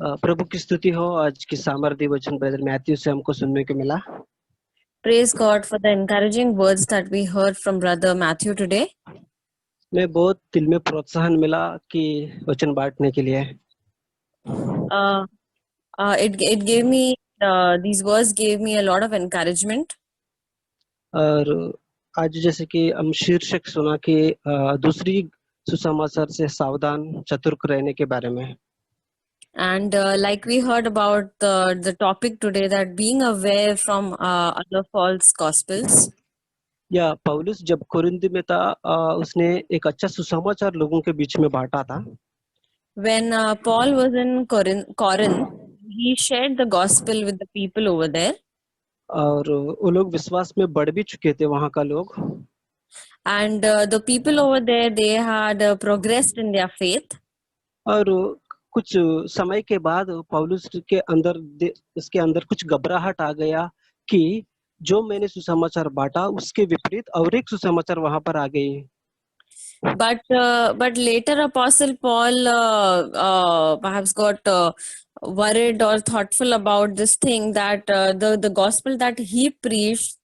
प्रभु की स्तुति हो। आज की सामर्थ्य वचन ब्रदर मैथ्यू से हमको सुनने को मिला। Praise God for the encouraging words that we heard from Brother Matthew today. मैं बहुत दिल में प्रोत्साहन मिला कि वचन बांटने के लिए। Uh, it gave me these words gave me a lot of encouragement. और आज जैसे कि हम शीर्षक सुना कि दूसरी सुसमाचार से सावधान चतुर्क रहने के बारे में। And like we heard about the topic today, that being aware from other false gospels. या पौलुस जब कुरिन्थ में था, उसने एक अच्छा सुसमाचार लोगों के बीच में बांटा था। When Paul was in Corinth, he shared the gospel with the people over there. और वो लोग विश्वास में बढ़ भी चुके थे वहाँ का लोग। And the people over there, they had progressed in their faith. और कुछ समय के बाद पौलुस के अंदर इसके अंदर कुछ घबराहट आ गया कि जो मैंने सुसमाचार बांटा उसके विपरीत और एक सुसमाचार वहां पर आ गई। But later Apostle Paul perhaps got worried or thoughtful about this thing, that the gospel that he preached,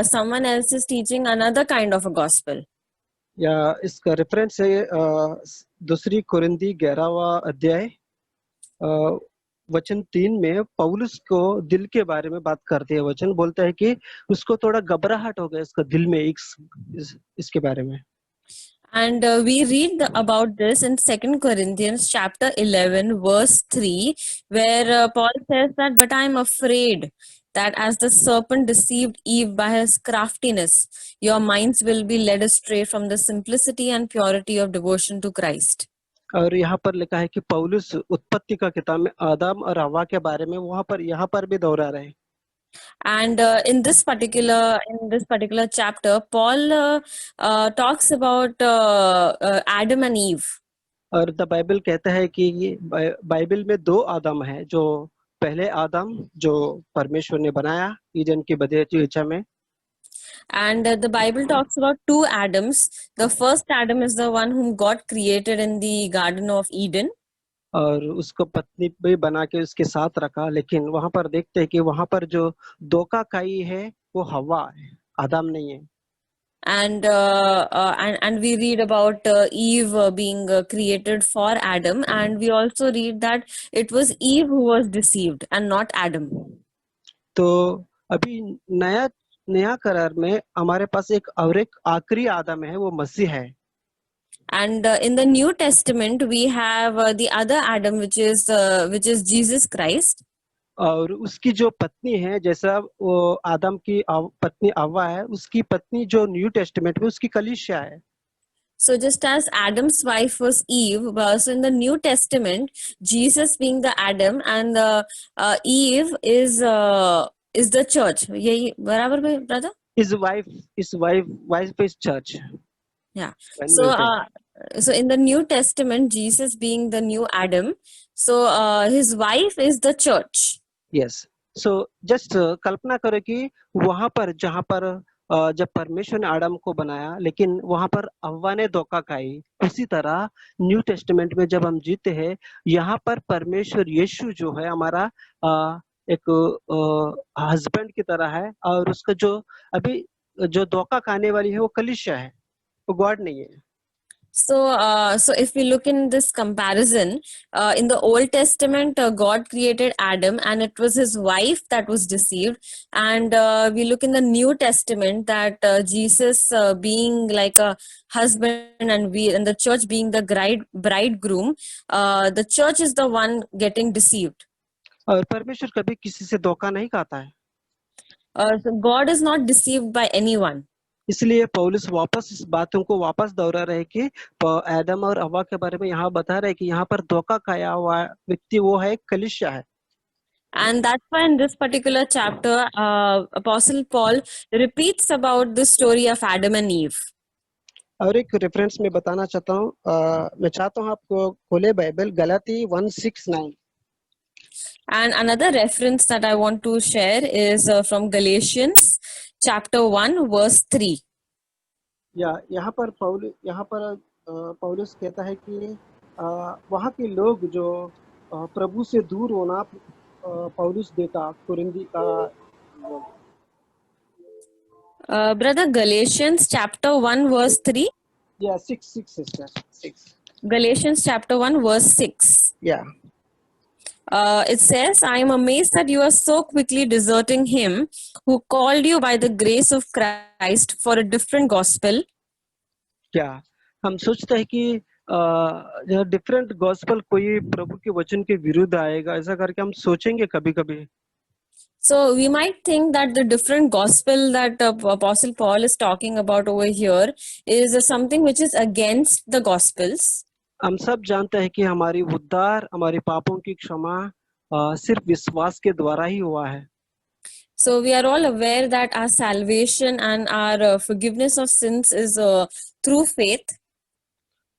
someone else is teaching another kind of a gospel. या इसका रेफरेंस है दूसरी कुरिन्थी 11वां अध्याय वचन 3 में पौलुस को दिल के बारे में बात करते हैं। वचन बोलता है कि उसको थोड़ा घबराहट हो गया इसका दिल में इसके बारे में। And we read about this in 2 Corinthians chapter 11 verse 3, where Paul says that, but I am afraid that as the serpent deceived Eve by his craftiness, your minds will be led astray from the simplicity and purity of devotion to Christ. और यहाँ पर लिखा है कि पौलुस उत्पत्ति का किताब में आदम और हव्वा के बारे में यहाँ पर भी दोहरा रहे। And in this particular chapter, Paul talks about Adam and Eve. और द बाइबल कहता है कि ये बाइबल में 2 आदम है। जो पहले आदम जो परमेश्वर ने बनाया ईदन की बगीचा में। And the Bible talks about 2 Adams. The first Adam is the one whom God created in the Garden of Eden. और उसको पत्नी भी बना के उसके साथ रखा, लेकिन वहां पर देखते हैं कि वहां पर जो धोखा खाई है वो हव्वा है, आदम नहीं है। And we read about Eve being created for Adam, and we also read that it was Eve who was deceived and not Adam. तो अभी नया नया करार में हमारे पास एक और एक आखिरी आदम है, वो मसीह है। And in the New Testament, we have the other Adam, which is Jesus Christ. और उसकी जो पत्नी है, जैसा वो आदम की पत्नी हव्वा है, उसकी पत्नी जो न्यू टेस्टामेंट में उसकी कलीसिया है। So just as Adam's wife was Eve, so in the New Testament, Jesus being the Adam and Eve is the church. यही बराबर में brother? His wife is church. Yeah. When So we say, so in the New Testament, Jesus being the new Adam, so his wife is the church. yes. So just कल्पना करो कि वहां पर जहां पर जब परमेश्वर ने आदम को बनाया, लेकिन वहां पर हव्वा ने धोखा खाई। उसी तरह न्यू टेस्टामेंट में जब हम जीते हैं, यहाँ पर परमेश्वर यीशु जो है हमारा एक हस्बैंड की तरह है, और उसका जो अभी जो धोखा खाने वाली है वो कलीसिया है, वो गॉड नहीं है। So if we look in this comparison, in the Old Testament, God created Adam, and it was his wife that was deceived. And we look in the New Testament that Jesus being like a husband, and the church being the bridegroom, the church is the one getting deceived. और परमेश्वर कभी किसी से धोखा नहीं खाता है। So God is not deceived by anyone. इसलिए पौलुस वापस इस बातों को वापस दोहरा रहे कि आदम और हव्वा के बारे में यहाँ बता रहे कि यहाँ पर धोखा खाया हुआ व्यक्ति वो है, कलीसिया है। And that's why in this particular chapter, Apostle Paul repeats about the story of Adam and Eve. और एक रेफरेंस में बताना चाहता हूँ, मैं चाहता हूँ आपको खोले Bible Galati 1:6-9। And another reference that I want to share is from Galatians chapter 1 verse 3. यहाँ पर पौलुस कहता है कि वहाँ के लोग जो प्रभु से दूर होना पौलुस देता कुरिन्दी का Brother, Galatians chapter 1 verse 3. या 6 sister 6 Galatians chapter 1 verse 6. या It says, I am amazed that you are so quickly deserting him who called you by the grace of Christ for a different gospel. क्या हम सोचते हैं कि different gospel कोई प्रभु के वचन के विरुद्ध आएगा, ऐसा करके हम सोचेंगे कभी कभी. So we might think that the different gospel that Apostle Paul is talking about over here is something which is against the gospels. हम सब जानते हैं कि हमारी उद्धार, हमारे पापों की क्षमा सिर्फ विश्वास के द्वारा ही हुआ है. So we are all aware that our salvation and our forgiveness of sins is through faith.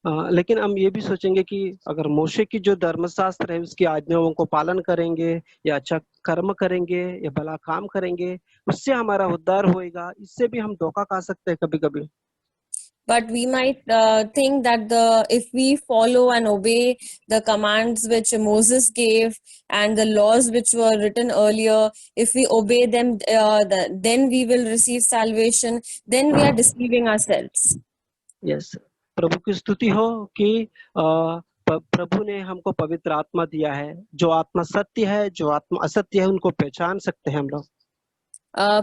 लेकिन हम ये भी सोचेंगे कि अगर मोशे की जो धर्मशास्त्र है उसकी आज्ञाओं को पालन करेंगे या अच्छा कर्म करेंगे या भला काम करेंगे, उससे हमारा उद्धार होएगा. इससे भी हम धोखा खा सकते हैं कभी कभी. But we might think that if we follow and obey the commands which Moses gave and the laws which were written earlier, if we obey them, then we will receive salvation. Then we are deceiving ourselves. Yes, प्रभु की स्तुति हो कि प्रभु ने हमको पवित्र आत्मा दिया है. जो आत्मा सत्य है, जो आत्मा असत्य है, उनको पहचान सकते हैं हम लोग.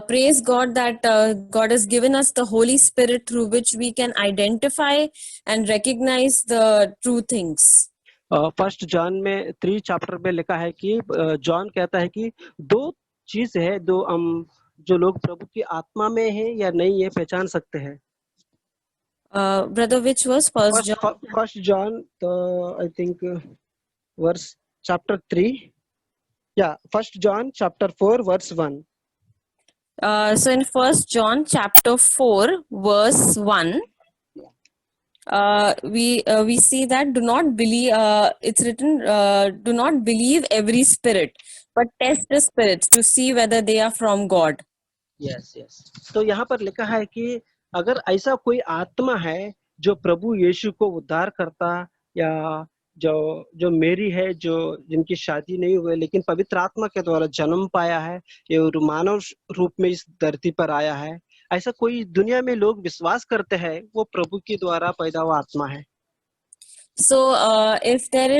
Praise God that God has given us the Holy Spirit through which we can identify and recognize the true things. First John में 3 चैप्टर में लिखा है कि जॉन कहता है कि 2 चीज है, जो लोग प्रभु की आत्मा में है या नहीं है पहचान सकते हैं. Brother, which was First John? First John, I think verse chapter 3. Yeah, First John chapter 4 verse 1. So in First John chapter 4 verse 1, we see that do not believe. It's written, do not believe every spirit, but test the spirits to see whether they are from God. Yes, yes. तो यहाँ पर लिखा है कि अगर ऐसा कोई आत्मा है जो प्रभु यीशु को उद्धार करता, या जो मेरी है, जो जिनकी शादी नहीं हुई लेकिन पवित्र आत्मा के द्वारा जन्म पाया है, ये मानव रूप में इस धरती पर आया है, ऐसा कोई दुनिया में लोग विश्वास करते हैं, वो प्रभु के द्वारा पैदा हुआ आत्मा है. So if there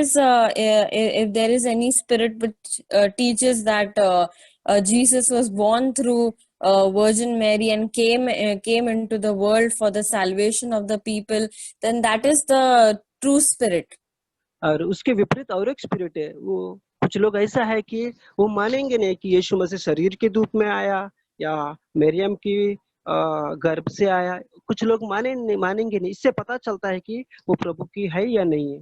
is any spirit which teaches that Jesus was born through Virgin Mary and came into the world for the salvation of the people, then that is the true spirit. और उसके विपरीत और एक spirit है. वो कुछ लोग ऐसा है कि वो मानेंगे नहीं कि यीशु मसीह शरीर के रूप में आया या मरियम की गर्भ से आया. कुछ लोग मानेंगे नहीं. इससे पता चलता है कि वो प्रभु की है या नहीं है.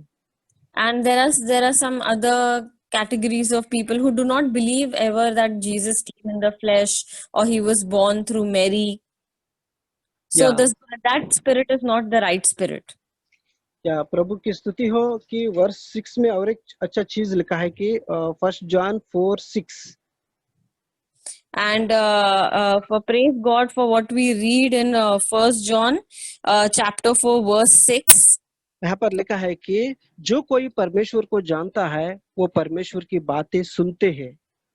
And there are some other categories of people who do not believe ever that Jesus came in the flesh or he was born through Mary. So that spirit is not the right spirit. या प्रभु की स्तुति हो कि वर्ष 6 में और एक अच्छा चीज लिखा है कि first John 4:6. And for praise God for what we read in First John chapter 4 verse 6. यहाँ पर लिखा है कि जो कोई परमेश्वर को जानता है वो परमेश्वर की बातें सुनते हैं,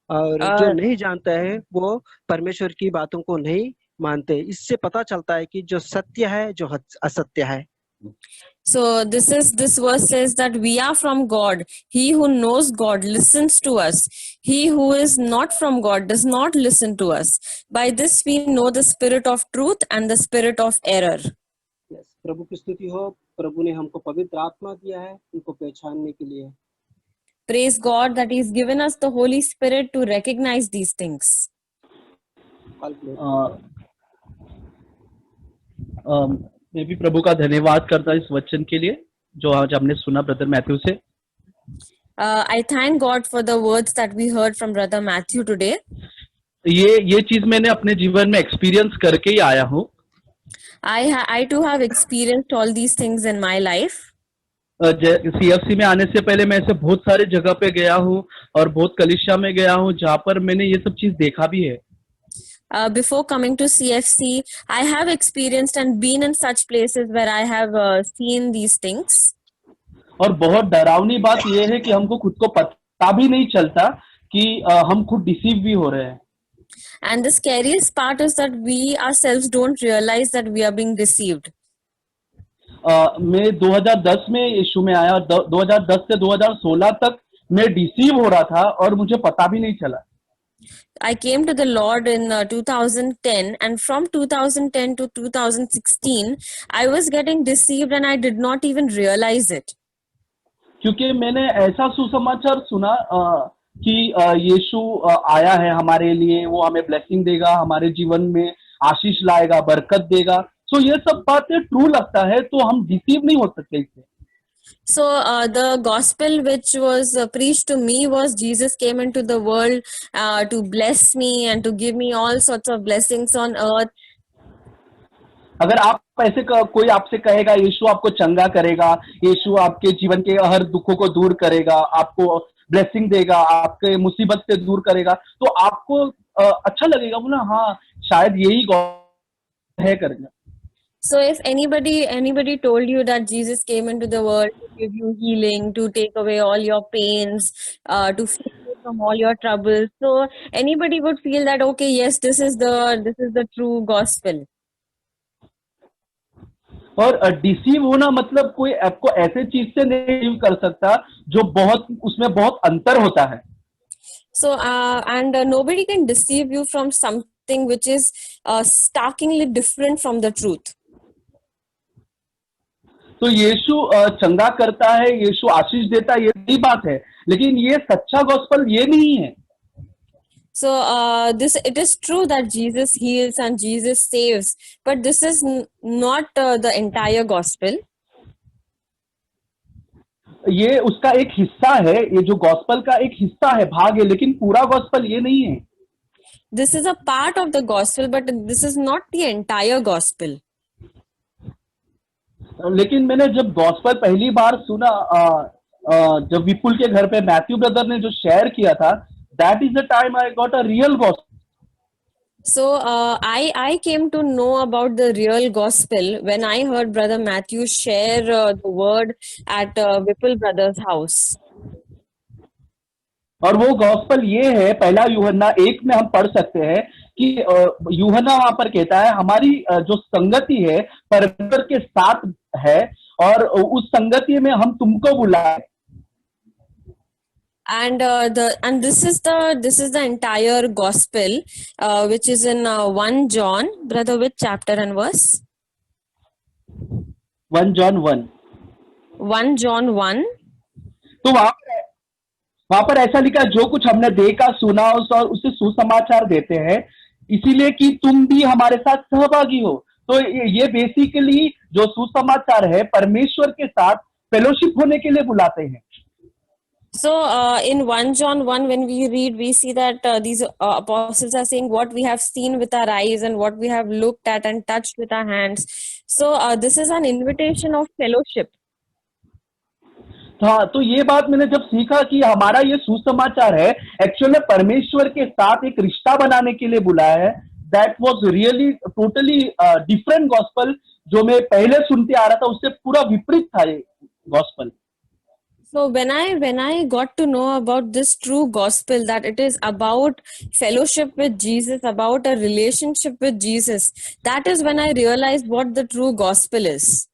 और जो नहीं जानता है वो परमेश्वर की बातों को नहीं मानते. इससे पता चलता है कि जो सत्य है, जो असत्य है. So this verse says that we are from God. He who knows God listens to us. He who is not from God does not listen to us. By this we know the spirit of truth and the spirit of error. Yes, प्रभु की स्तुति हो. प्रभु ने हमको पवित्र आत्मा दिया है उनको पहचानने के लिए. Praise God that He's given us the Holy Spirit to recognize these things. मैं भी प्रभु का धन्यवाद करता इस वचन के लिए जो आज हमने सुना ब्रदर मैथ्यू से. I thank God for the words that we heard from Brother Matthew today. ये चीज मैंने अपने जीवन में एक्सपीरियंस करके ही आया हूँ. I too have experienced all these things in my life. CFC में आने से पहले मैं ऐसे बहुत सारे जगह पे गया हूँ और बहुत कलीसिया में गया हूँ जहाँ पर मैंने ये सब चीज देखा भी है. Before coming to CFC, I have experienced and been in such places where I have seen these things. और बहुत डरावनी बात ये है कि हमको खुद को पता पता भी नहीं चलता कि हम खुद डिसीव भी हो रहे हैं। And the scariest part is that we ourselves don't realize that we are being deceived. मैं 2010 में यीशु में आया और 2010 से 2016 तक मैं डिसीव हो रहा था और मुझे पता भी नहीं चला। I came to the Lord in 2010, and from 2010 to 2016, I was getting deceived and I did not even realize it. क्योंकि मैंने ऐसा सुसमाचार सुना कि यीशु आया है हमारे लिए, वो हमें ब्लेसिंग देगा, हमारे जीवन में आशीष लाएगा, बरकत देगा। तो ये सब बातें ट्रू लगता है, तो हम डिसीव नहीं हो सकते इससे। So the gospel which was preached to me was Jesus came into the world to bless me and to give me all sorts of blessings on earth. अगर आप ऐसे कोई आपसे कहेगा यीशु आपको चंगा करेगा, यीशु आपके जीवन के हर दुखों को दूर करेगा, आपको ब्लेसिंग देगा, आपके मुसीबत से दूर करेगा, तो आपको अच्छा लगेगा, बोला हाँ शायद यही गॉड है करेगा। So if anybody told you that Jesus came into the world to give you healing, to take away all your pains, to free you from all your troubles, so anybody would feel that okay, yes, this is the true gospel. और deceive होना मतलब कोई आपको ऐसे चीज से नहीं deceive कर सकता जो बहुत उसमें बहुत अंतर होता है। So and nobody can deceive you from something which is starkly different from the truth. तो यीशु चंगा करता है, यीशु आशीष देता है, ये सही बात है, लेकिन ये सच्चा गॉस्पेल ये नहीं है। So it is true that Jesus heals and Jesus saves, but this is not the entire gospel. ये उसका एक हिस्सा है, ये जो गॉस्पेल का एक हिस्सा है, भाग है, लेकिन पूरा गॉस्पेल ये नहीं है। This is a part of the gospel, but this is not the entire gospel. लेकिन मैंने जब गॉस्पेल पहली बार सुना, जब विपुल के घर पे मैथ्यू ब्रदर ने जो शेयर किया था, that is the time I got a real gospel. So I came to know about the real gospel when I heard Brother Matthew share the word at Vipul brother's house. और वो gospel ये है, पहला यूहन्ना 1 में हम पढ़ सकते हैं कि यूहन्ना वहां पर कहता है हमारी जो संगति है परमेश्वर के साथ है और उस संगति में हम तुमको बुलाए। And this is the entire gospel which is in 1 John, brother, which chapter and verse? 1 John 1। 1 John 1। तो वहां पर ऐसा लिखा, जो कुछ हमने देखा सुना और उसे सुसमाचार देते हैं, इसीलिए कि तुम भी हमारे साथ सहभागी हो। तो ये बेसिकली जो सुसमाचार है परमेश्वर के साथ फेलोशिप होने के लिए बुलाते हैं। So in 1 John 1, when we read, we see that these apostles are saying what we have seen with our eyes and what we have looked at and touched with our hands. So this is an invitation of fellowship. हाँ, तो ये बात मैंने जब सीखा कि हमारा ये सुसमाचार है, एक्चुअली परमेश्वर के साथ एक रिश्ता बनाने के लिए बुलाया है। That was really totally different gospel, जो मैं पहले सुनते आ रहा था उससे पूरा विपरीत था ये gospel. So when I got to know about this true gospel, that it is about fellowship with Jesus, about a relationship with Jesus, that is when I realized what the true gospel is.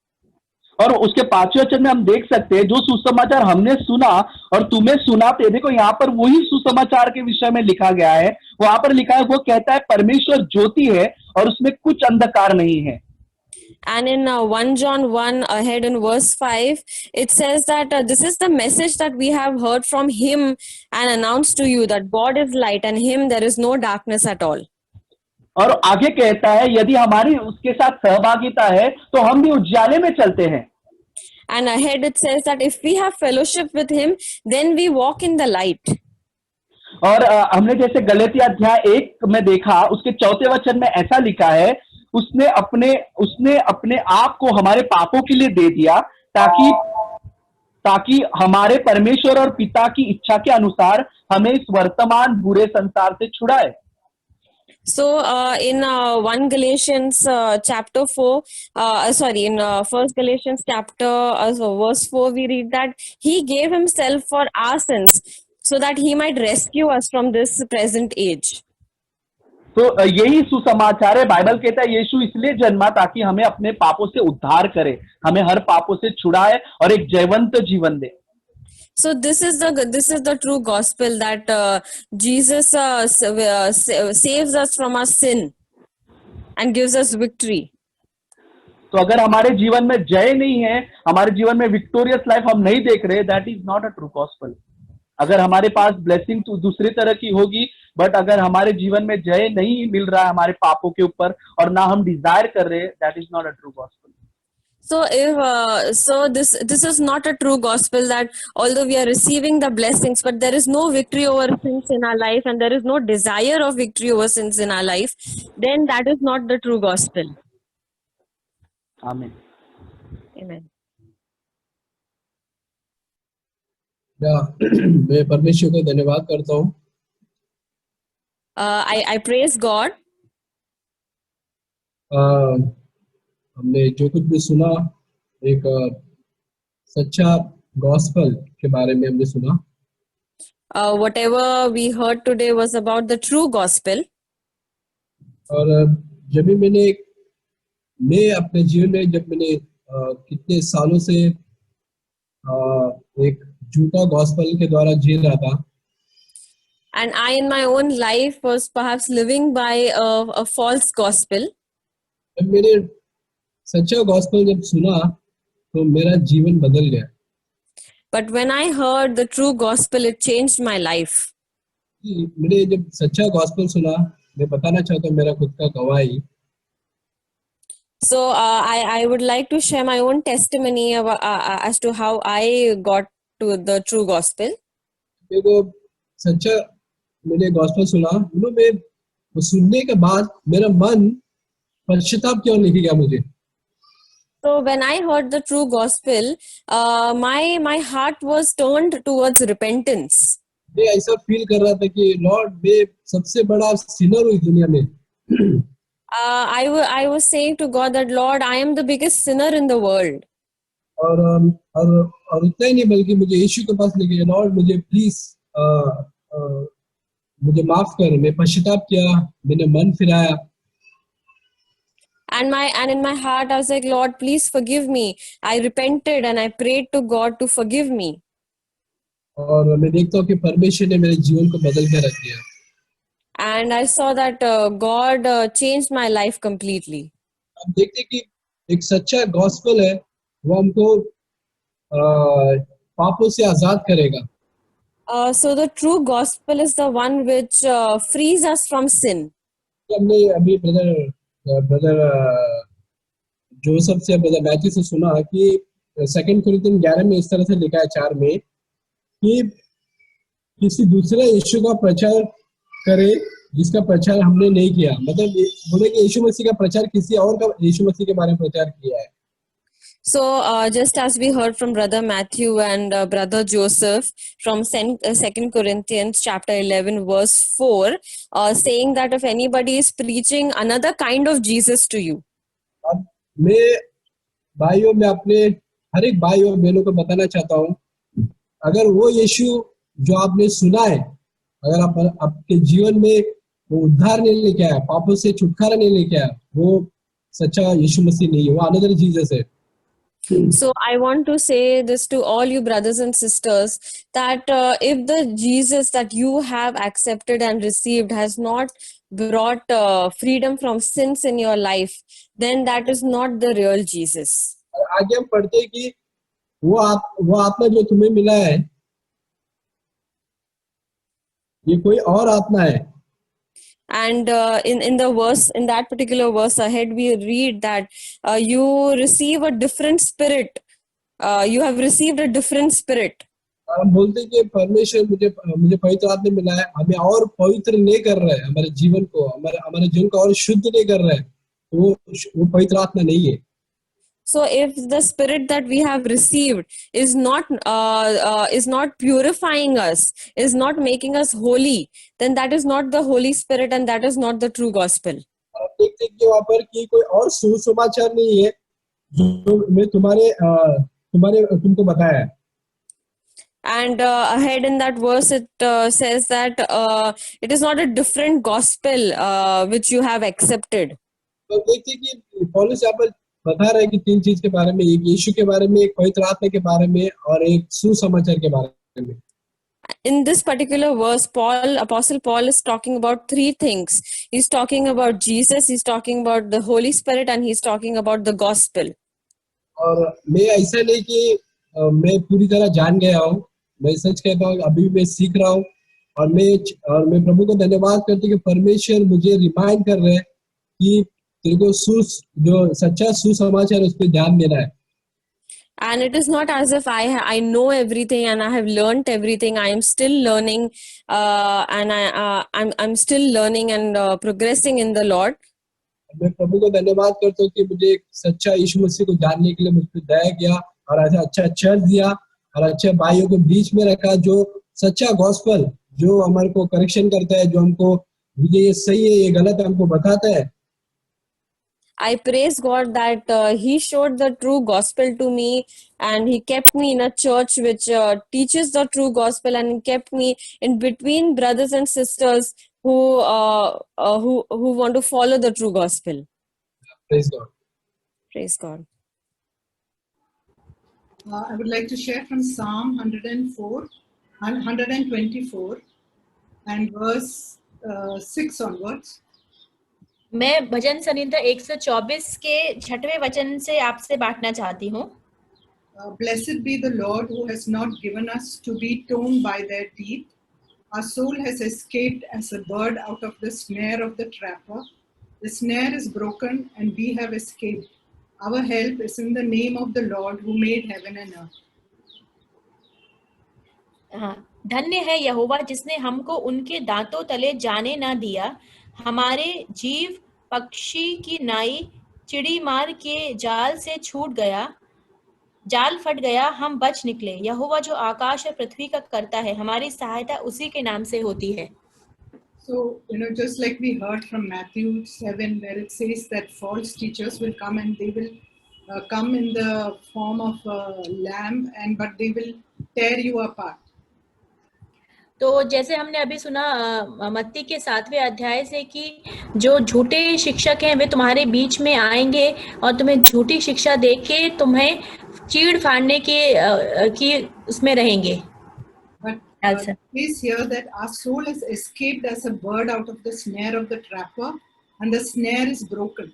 और उसके 5वें वचन में हम देख सकते हैं, जो सुसमाचार हमने सुना और तुम्हें सुनाते, देखो यहाँ पर वही सुसमाचार के विषय में लिखा गया है। वहां पर लिखा है, वो कहता है परमेश्वर ज्योति है और उसमें कुछ अंधकार नहीं है। And in 1 John 1 ahead in verse 5, it says that this is the message that we have heard from him and announced to you, that God is light and him there is no darkness at all. और आगे कहता है, यदि हमारी उसके साथ सहभागिता है तो हम भी उजाले में चलते हैं। And ahead it says that if we have fellowship with him, then we walk in the light. और हमने जैसे गलातिया अध्याय 1 में देखा, उसके 4वें वचन में ऐसा लिखा है, उसने अपने आप को हमारे पापों के लिए दे दिया, ताकि हमारे परमेश्वर और पिता की इच्छा के अनुसार हमें इस वर्तमान बुरे संसार से छुड़ाए। So in 1 Galatians chapter 4, in 1 Galatians chapter verse 4, we read that he gave himself for our sins so that he might rescue us from this present age. तो यही सुसमाचार है। बाइबल कहता है यीशु इसलिए जन्मा ताकि हमें अपने पापों से उद्धार करे, हमें हर पापों से छुड़ाए और एक जयवंत जीवन दे। So this is the true gospel, that Jesus saves us from our sin and gives us victory. तो अगर हमारे जीवन में जय नहीं है, हमारे जीवन में विक्टोरियस लाइफ हम नहीं देख रहे, that is not a true gospel. अगर हमारे पास ब्लेसिंग तो दूसरी तरह की होगी, बट अगर हमारे जीवन में जय नहीं मिल रहा है हमारे पापों के ऊपर और ना हम डिजायर कर रहे, that is not a true gospel. So this is not a true gospel, that although we are receiving the blessings, but there is no victory over sins in our life, and there is no desire of victory over sins in our life, then that is not the true gospel. आमीन। Amen. मैं परमेश्वर को धन्यवाद करता हूँ। I praise God. हमने जो कुछ भी सुना, एक सच्चा गॉस्पेल के बारे में हमने सुना। Whatever we heard today was about the true gospel. और जब भी मैं अपने जीवन में जब मैंने कितने सालों से एक झूठा गॉस्पेल के द्वारा जी रहा था, And I in my own life was perhaps living by a false gospel. जब मैंने सच्चा गॉस्पेल जब सुना तो मेरा जीवन बदल गया। But when I heard the true gospel, it changed my life. मैंने जब सच्चा गॉस्पेल सुना, मैं बताना चाहता हूँ मेरा खुद का गवाही। So I would like to share my own testimony as to how I got to the true gospel. देखो, सच्चा मैंने गॉस्पेल सुना, मैं वो सुनने के बाद मेरा मन पश्चाताप क्यों नहीं किया मुझे। So when I heard the true gospel, my heart was turned towards repentance. मैं ऐसा फील कर रहा था कि लॉर्ड, मैं सबसे बड़ा सिनर हूँ इस दुनिया में। I was saying to God that, Lord, I am the biggest sinner in the world. और इतना ही नहीं, बल्कि मुझे यीशु के पास लेके, लॉर्ड मुझे प्लीज मुझे माफ कर। मैं पश्चाताप किया, मैंने मन फिराया। And in my heart I was like, Lord, please forgive me. I repented and I prayed to God to forgive me. और मैं देखता हूँ कि परमेश्वर ने मेरे जीवन को बदल के रख दिया। And I saw that God changed my life completely. आप देखते कि एक सच्चा गॉस्पेल है, वो हमको पापों से आजाद करेगा। So the true gospel is the one which frees us from sin. हमने अभी ब्रदर जोसेफ से, ब्रदर मैथ्यू से सुना कि 2 कुरिन्थियन 11 में इस तरह से लिखा है 4 में कि किसी दूसरे यीशु का प्रचार करे जिसका प्रचार हमने नहीं किया। मतलब बोले कि यीशु मसीह का प्रचार किसी और का यीशु मसीह के बारे में प्रचार किया है। So just as we heard from Brother Matthew and Brother Joseph from 2 Corinthians chapter 11 verse 4, saying that if anybody is preaching another kind of Jesus to you. अब मैं भाइयों में अपने हर एक भाई और बहनों को बताना चाहता हूँ, अगर वो यीशु जो आपने सुना है, अगर आप आपके जीवन में वो उद्धार नहीं लेके आया, पापों से छुटकारा नहीं लेके आया, वो सच्चा यीशु मसीह नहीं है, वो अनदर जीसस है। So I want to say this to all you brothers and sisters, that if the Jesus that you have accepted and received has not brought freedom from sins in your life, then that is not the real Jesus. आगे हम पढ़ते हैं कि वो आत्मा जो तुम्हें मिला है, ये कोई और आत्मा है। And in the verse, in that particular verse ahead, we read that you receive a different spirit. You have received a different spirit. हम बोलते हैं कि परमेश्वर मुझे पवित्र आत्मा मिला है, हमें और पवित्र नहीं कर रहा है, हमारे जीवन को हमारे जीवन को और शुद्ध नहीं कर रहा है, वो पवित्र आत्मा नहीं है। So if the spirit that we have received is not purifying us, is not making us holy, then that is not the Holy Spirit and that is not the true gospel. आप देखते हैं कि वहाँ पर कि कोई और सुसमाचार नहीं है जो मैं तुमको बताया है। And ahead in that verse, it says that it is not a different gospel which you have accepted. तो देखिए कि पौलुस यहाँ पर बता रहे हैं कि तीन चीज के बारे में, एक यीशु के बारे में, एक पवित्र आत्मा के बारे में और एक सुसमाचार के बारे में. In this particular verse, Apostle Paul is talking about three things. He's talking about Jesus, he's talking about the Holy Spirit, and he's talking about the gospel. और मैं ऐसा नहीं कि मैं पूरी तरह जान गया हूँ, मैं सच कहता हूँ अभी मैं सीख रहा हूँ. और मैं प्रभु को धन्यवाद करता हूँ कि परमेश्वर मुझे रिमाइंड कर रहे हैं कि तेरे को जो सच्चा सुसमाचार उस पर ध्यान देना है. And it is not as if I know everything and I have learned everything. I am still learning, and I'm still learning and progressing in the Lord. मैं प्रभु को धन्यवाद करता हूँ कि मुझे एक सच्चा यीशु मसीह को जानने के लिए मुझ पर दया किया और ऐसा अच्छा चर्च दिया और अच्छे भाइयों को बीच में रखा, जो सच्चा गॉस्पल जो हमारे को करेक्शन करता है, जो हमको ये सही है ये गलत है हमको बताता है. I praise God that He showed the true gospel to me, and He kept me in a church which teaches the true gospel, and He kept me in between brothers and sisters who want to follow the true gospel. Praise God. Praise God. I would like to share from Psalm 124 and verse 6 onwards. मैं भजन संहिता 124 के 6वें वचन से आपसे बांटना चाहती हूँ. Blessed be the Lord who has not given us to be torn by their teeth. Our soul has escaped as a bird out of the snare of the trapper. The snare is broken and we have escaped. Our help is in the name of the Lord who made heaven and earth. धन्य है यहोवा जिसने हमको उनके दांतों तले जाने ना दिया. हमारे जीव पक्षी की नाई चिड़ी मार के जाल से छूट गया, जाल फट गया, हम बच निकले. यहोवा जो आकाश और पृथ्वी का करता है, हमारी सहायता उसी के नाम से होती है. So, just like we heard from Matthew 7, where it says that false teachers will come and they will come in the form of a lamb, but they will tear you apart. तो जैसे हमने अभी सुना मत्ती के 7वें अध्याय से कि जो झूठे शिक्षक हैं वे तुम्हारे बीच में आएंगे और तुम्हें झूठी शिक्षा देके तुम्हें चीड़ फाड़ने की उसमें रहेंगे. But please hear that our soul has escaped as a bird out of the snare of the trapper, and the snare is broken.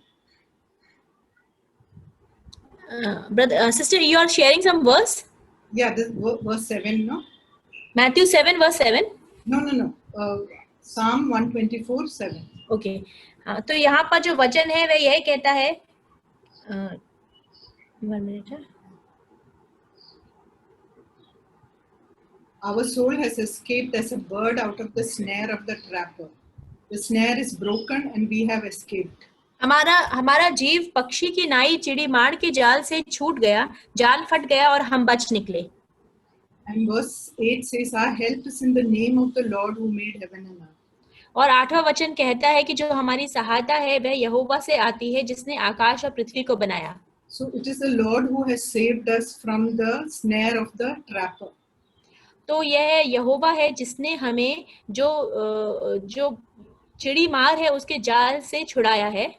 Brother, sister, you are sharing some verse? Yeah, this verse 7, no? Matthew 7 verse 7? No. Psalm 124, 7. Okay. तो यहाँ पर जो वचन है वह यह कहता है, 1 minute. Our soul has escaped as a bird out of the snare of the trapper. The snare is broken and we have escaped. हमारा जीव पक्षी की नाई चिड़ी मार के जाल से छूट गया, जाल फट गया और हम बच निकले. And verse 8 says, our help is in the name of the Lord who made heaven and earth. और 8वां वचन कहता है कि जो हमारी सहायता है वह यहोवा से आती है जिसने आकाश और पृथ्वी को बनाया. So it is the Lord who has saved us from the snare of the trapper. तो यह यहोवा है जिसने हमें जो चिड़ी मार है उसके जाल से छुड़ाया है.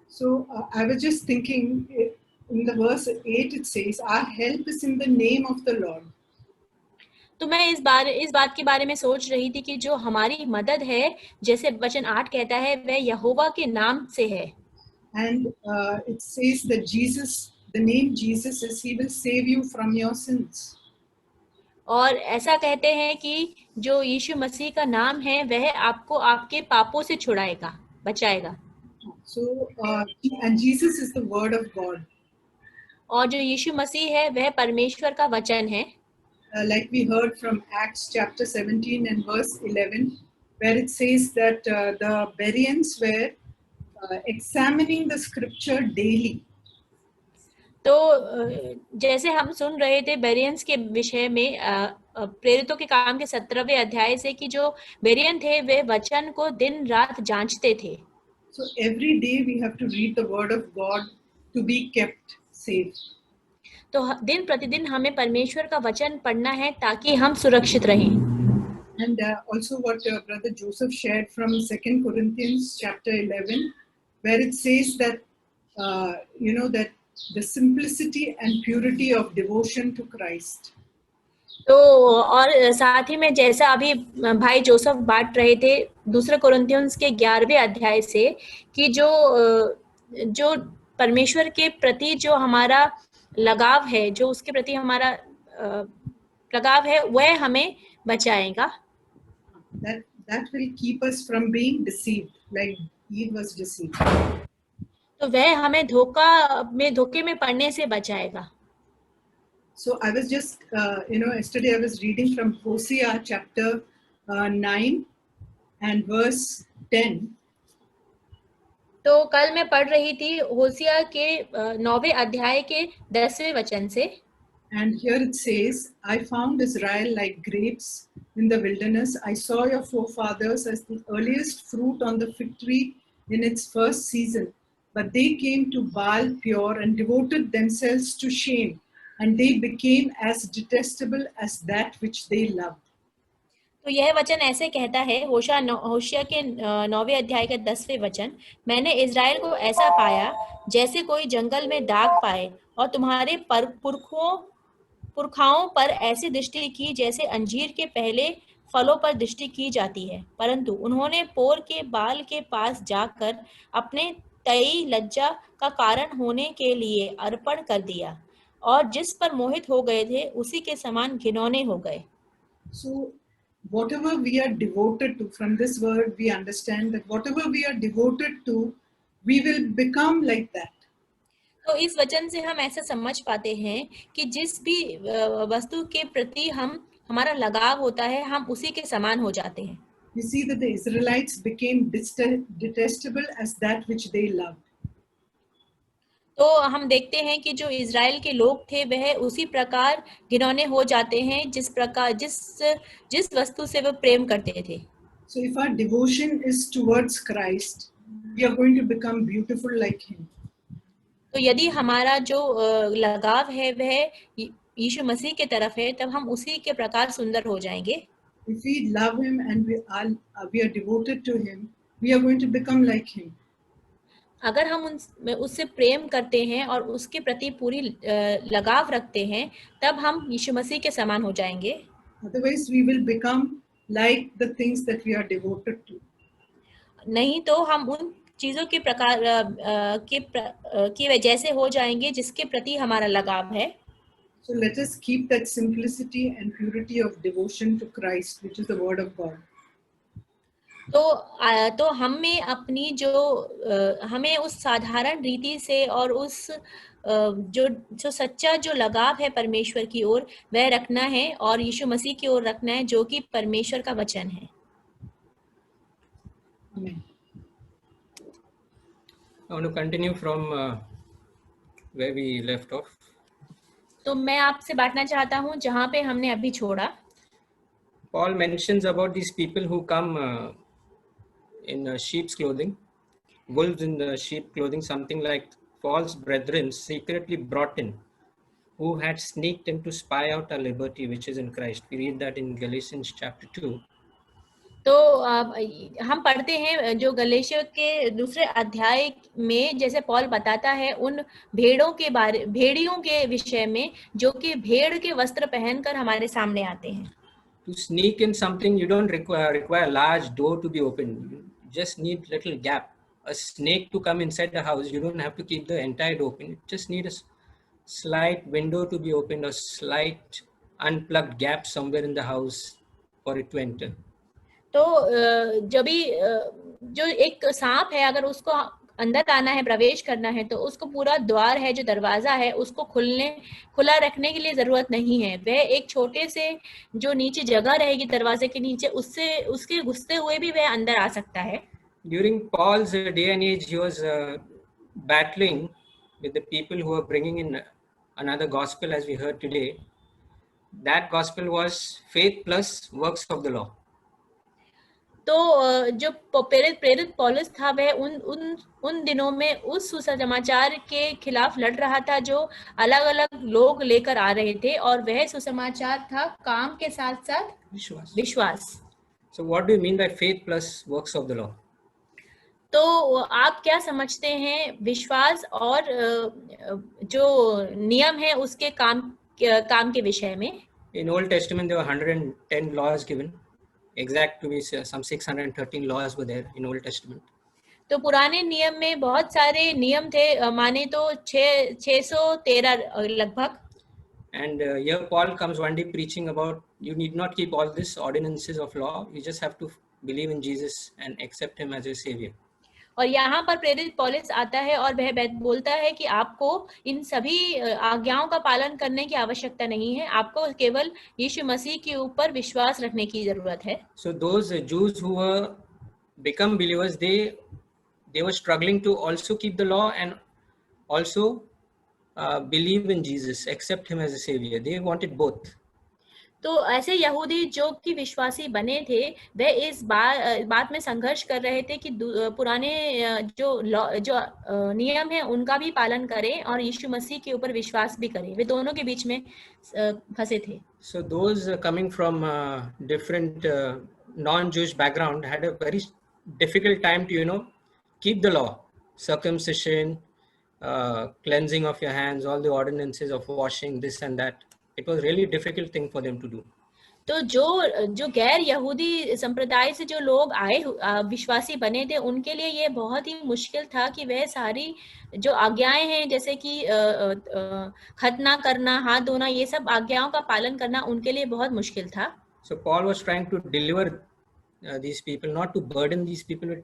So I was just thinking, in the verse 8 it says, our help is in the name of the Lord. तो मैं इस बात के बारे में सोच रही थी कि जो हमारी मदद है, जैसे वचन 8 कहता है, वह यहोवा के नाम से है. And it says that the name Jesus is, he will save you from your sins. और ऐसा कहते हैं कि जो यीशु मसीह का नाम है वह आपको आपके पापों से छुड़ाएगा, बचाएगा. So and Jesus is the word of God. और जो यीशु मसीह है वह परमेश्वर का वचन है. Like we heard from Acts chapter 17 and verse 11, where it says that the Bereans were examining the scripture daily. तो जैसे हम सुन रहे थे बेरियंस के विषय में प्रेरितों के काम के 17वें अध्याय से कि जो बेरियन थे वे वचन को दिन रात जांचते थे. So every day we have to read the word of God to be kept safe. तो दिन प्रतिदिन हमें परमेश्वर का वचन पढ़ना है ताकि हम सुरक्षित रहें. And also what Brother Joseph shared from 2 Corinthians chapter 11, where it says that, that the simplicity and purity of devotion to Christ. तो और साथ ही में जैसा अभी भाई जोसेफ बांट रहे थे 2 कोरिन्थियंस के 11वें अध्याय से कि जो परमेश्वर के प्रति जो हमारा लगाव है, जो उसके प्रति हमारा लगाव है, वह हमें बचाएगा. That will keep us from being deceived, like Eve was deceived. तो वह हमें धोखे में पड़ने से बचाएगा. So I was just, yesterday I was reading from Hosea chapter 9 and verse 10. तो कल मैं पढ़ रही थी होसिया के 9वें अध्याय के 10वें वचन से. And here it says, I found Israel like grapes in the wilderness. I saw your forefathers as the earliest fruit on the fig tree in its first season. But they came to Baal pure and devoted themselves to shame. And they became as detestable as that which they loved. तो यह वचन ऐसे कहता है, होशिया के 9वें अध्याय के 10वें वचन, मैंने इज़राइल को ऐसा पाया जैसे कोई जंगल में दाग पाए, और तुम्हारे पुरखाओं पर ऐसी दृष्टि की जैसे अंजीर के पहले फलों पर दृष्टि की जाती है, परंतु उन्होंने पोर के बाल के पास जाकर अपने तई लज्जा का कारण होने के लिए अर्पण कर दिया, और जिस पर मोहित हो गए थे उसी के समान घिनौने हो गए. So whatever we are devoted to, from this word we understand that whatever we are devoted to, we will become like that. तो इस वचन से हम ऐसा समझ पाते हैं कि जिस भी वस्तु के प्रति हमारा लगाव होता है, हम उसी के समान हो जाते हैं. We see that the Israelites became detestable as that which they loved. तो हम देखते हैं कि जो इज़राइल के लोग थे वह उसी प्रकार घिनौने हो जाते हैं जिस वस्तु से वे प्रेम करते थे. So if our devotion is towards Christ, we are going to become beautiful like him. तो यदि हमारा जो लगाव है वह यीशु मसीह के तरफ है, तब हम उसी के प्रकार सुंदर हो जाएंगे. If we love him and we are devoted to him, we are going to become like him. अगर हम उससे प्रेम करते हैं और उसके प्रति पूरी लगाव रखते हैं, तब हम यीशु मसीह के समान हो जाएंगे. Otherwise we will become like the things that we are devoted to. नहीं तो हम उन चीजों के प्रकार की वजह से हो जाएंगे जिसके प्रति हमारा लगाव है. So let us keep that simplicity and purity of devotion to Christ, which is the word of God. तो हमें अपनी हमें उस साधारण रीति से और उस जो सच्चा जो लगाव है परमेश्वर की ओर वह रखना है, और यीशु मसीह की ओर रखना है जो कि परमेश्वर का वचन है. Amen. I want to continue from where we left off. तो मैं आपसे बांटना चाहता हूँ जहाँ पे हमने अभी छोड़ा. Paul mentions about these people who come in sheep's clothing, wolves in the sheep clothing, something like false brethren secretly brought in, who had sneaked in to spy out our liberty which is in Christ. We read that in Galatians chapter 2. तो हम पढ़ते हैं जो गलातियों के 2 अध्याय में जैसे पौल बताता है उन भेड़ियों के विषय में जो कि भेड़ के वस्त्र पहनकर हमारे सामने आते हैं. To sneak in something, you don't require a large door to be open. You just need little gap. A snake to come inside the house, you don't have to keep the entire door open. You just need a slight window to be opened, a slight unplugged gap somewhere in the house for it to enter. तो जब भी जो एक सांप है अगर उसको अंदर आना है, प्रवेश करना है, तो उसको पूरा द्वार है जो दरवाजा है उसको खुला रखने के लिए जरूरत नहीं है. वह एक छोटे से जो नीचे जगह रहेगी दरवाजे के नीचे उसके घुसते हुए भी वह अंदर आ सकता है. During Paul's day and age, he was battling with the people who were bringing in another gospel, as we heard today. That gospel was faith plus works of the law. तो जो प्रेरित पौलुस था वह उन दिनों में उस सुसमाचार के खिलाफ लड़ रहा था जो अलग अलग लोग लेकर आ रहे थे, और वह सुसमाचार था काम के साथ साथ विश्वास। So what do you mean by faith plus works of the law? तो आप क्या समझते हैं विश्वास और जो नियम है उसके काम के विषय में? In Old Testament there were 110 laws given. Exact to be some 613 laws were there in Old Testament. तो पुराने नियम में बहुत सारे नियम थे, माने तो 613 लगभग। And here Paul comes one day preaching about you need not keep all these ordinances of law, you just have to believe in Jesus and accept him as your savior. और यहाँ पर प्रेरित पौलुस आता है और वह बोलता है कि आपको इन सभी आज्ञाओं का पालन करने की आवश्यकता नहीं है, आपको केवल यीशु मसीह के ऊपर विश्वास रखने की जरूरत है। So those Jews who were become believers, they were struggling to also keep the law and also believe in Jesus, accept him as a savior. They wanted both. तो ऐसे यहूदी जो कि विश्वासी बने थे वह इस बात में संघर्ष कर रहे थे कि पुराने जो नियम है उनका भी पालन करें और यीशु मसीह के ऊपर विश्वास भी करें, वे दोनों के बीच में फंसे थे। So those coming from different non-Jewish background had a very difficult time to keep the law, circumcision, cleansing of your hands, all the ordinances of washing, this and that. It was really a difficult thing for them to do. तो जो गैर यहूदी संप्रदाय से जो लोग आए विश्वासी बने थे उनके लिए ये बहुत ही मुश्किल था कि वह सारी जो आज्ञाएं हैं जैसे कि खतना करना, हाथ धोना, ये सब आज्ञाओं का पालन करना उनके लिए बहुत मुश्किल था। So Paul was trying to deliver these people, not to burden these people with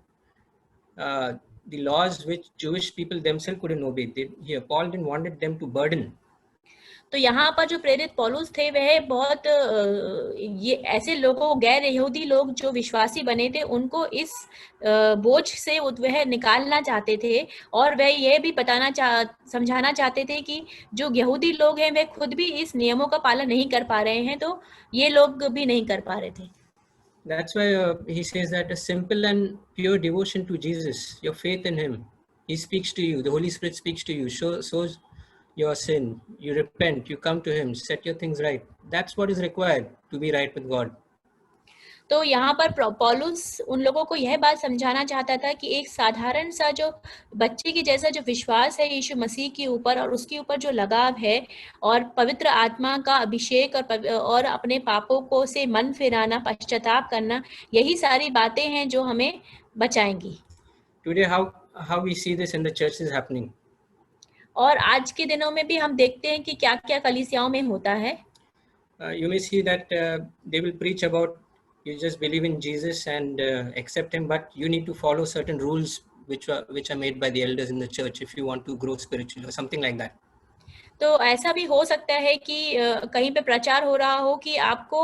the laws which Jewish people themselves couldn't obey. Here Paul didn't wanted them to burden. तो यहाँ पर जो प्रेरित पौलुस थे वह बहुत ये ऐसे लोगों, गैर यहूदी लोग जो विश्वासी बने थे, उनको इस बोझ से वह निकालना चाहते थे और वह ये भी समझाना चाहते थे कि जो यहूदी लोग हैं वे खुद भी इस नियमों का पालन नहीं कर पा रहे हैं, तो ये लोग भी नहीं कर पा रहे थे। That's why he says that a simple and pure devotion to Jesus, your faith in him, he speaks to you, the Holy Spirit speaks to you, shows your sin, you repent, you come to him, set your things right. That's what is required to be right with God. तो यहाँ पर पौलुस उन लोगों को यह बात समझाना चाहता था कि एक साधारण सा जो बच्चे की जैसा जो विश्वास है यीशु मसीह के ऊपर और उसके ऊपर जो लगाव है और पवित्र आत्मा का अभिषेक और अपने पापों को से मन फिराना, पश्चाताप करना, यही सारी बातें हैं जो हमें बचाएंगी। Today how we see this in the church is happening. और आज के दिनों में भी हम देखते हैं कि क्या-क्या कलीसियाओं में होता है। You may see that they will preach about you just believe in Jesus and accept him, but you need to follow certain rules which are made by the elders in the church if you want to grow spiritually or something like that. तो ऐसा भी हो सकता है कि कहीं पे प्रचार हो रहा हो कि आपको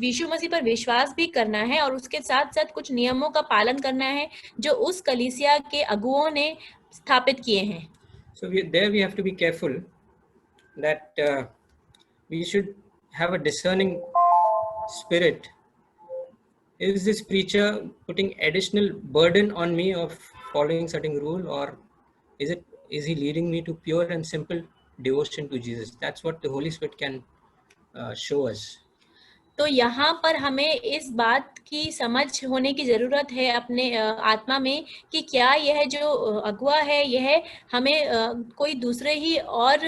यीशु मसीह पर विश्वास भी करना है और उसके साथ साथ कुछ नियमों का पालन करना है जो उस कलीसिया के अगुओं ने स्थापित किए हैं। So there we have to be careful that we should have a discerning spirit. Is this preacher putting additional burden on me of following certain rule, or is he leading me to pure and simple devotion to Jesus? That's what the Holy Spirit can show us. तो यहाँ पर हमें इस बात की समझ होने की ज़रूरत है अपने आत्मा में कि क्या यह जो अगुआ है यह हमें कोई दूसरे ही और